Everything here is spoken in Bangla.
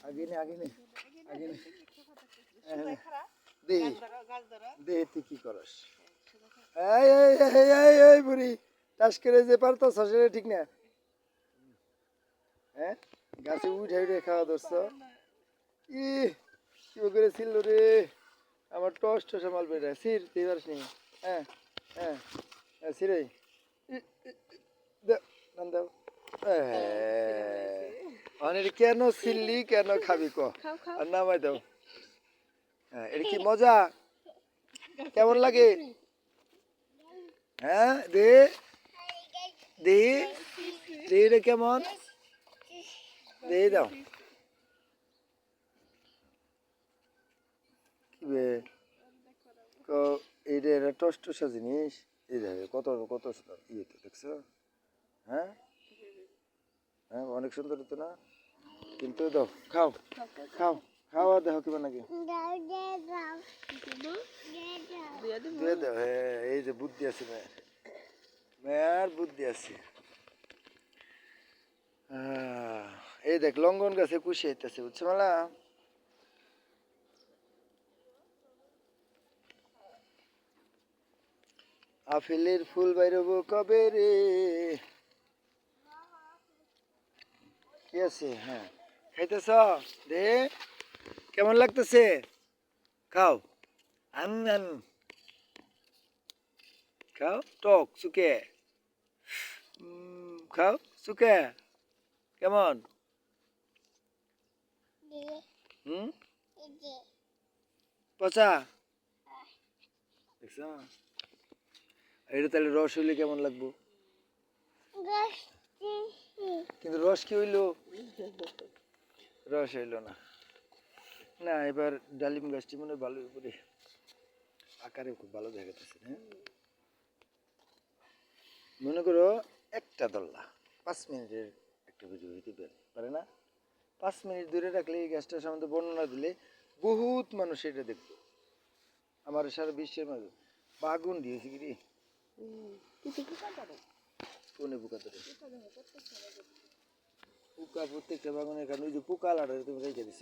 আগে নে আগে নে আগে নে দে দে তুই কি করস এই এই এই এই এই বুড়ি টাস করে যে পারতো সেটা ঠিক না হ্যাঁ গাছে উঠে উঠে খাওয়া ধরছ ই কি করে ছিল রে আমার টস টসে মাল বেড়ে সির তুই পারিস নি হ্যাঁ হ্যাঁ সিরে নাম দাও অনেক কেন ছিললি কেন খাবি ক আর নামাই দাও হ্যাঁ এটা কি মজা কেমন লাগে হ্যাঁ দে দে দে রে কেমন দে দাও কি বে এইটা একটা টস টসা জিনিস এই দেখে কত কত ইয়ে তো দেখছো হ্যাঁ হ্যাঁ অনেক সুন্দর তো না কিন্তু দাও খাও খাও খাওয়া দেখো কিবা নাকি দিয়ে দাও হ্যাঁ এই যে বুদ্ধি আছে মেয়ের মেয়ের বুদ্ধি আছে এই দেখ লঙ্ঘন গাছে কুশি হইতেছে বুঝছো মালা আপেলের ফুল বাইরব কবে রে কি আছে হ্যাঁ খাইতেছ দে কেমন লাগতেছে খাও আম আম খাও টক সুকে খাও সুকে কেমন হুম পচা দেখছ এটা তাহলে রস হইলে কেমন লাগবো কিন্তু রস কি হইলো রস হইলো না না এবার ডালিম গাছটি মনে হয় ভালো করে আকারে খুব ভালো দেখাতেছে হ্যাঁ মনে করো একটা দল্লা 5 মিনিটের একটা ভিডিও হইতে পারে না 5 মিনিট দূরে রাখলে এই গাছটার সম্বন্ধে বর্ণনা দিলে বহুত মানুষ এটা দেখবো আমার সারা বিশ্বের মাঝে বাগুন দিয়েছি কি রে কোনে পোকা ধরে পোকা প্রত্যেকটা বাগানের কারণে ওই যে পোকা লাড়া তুমি রেখে দিচ্ছ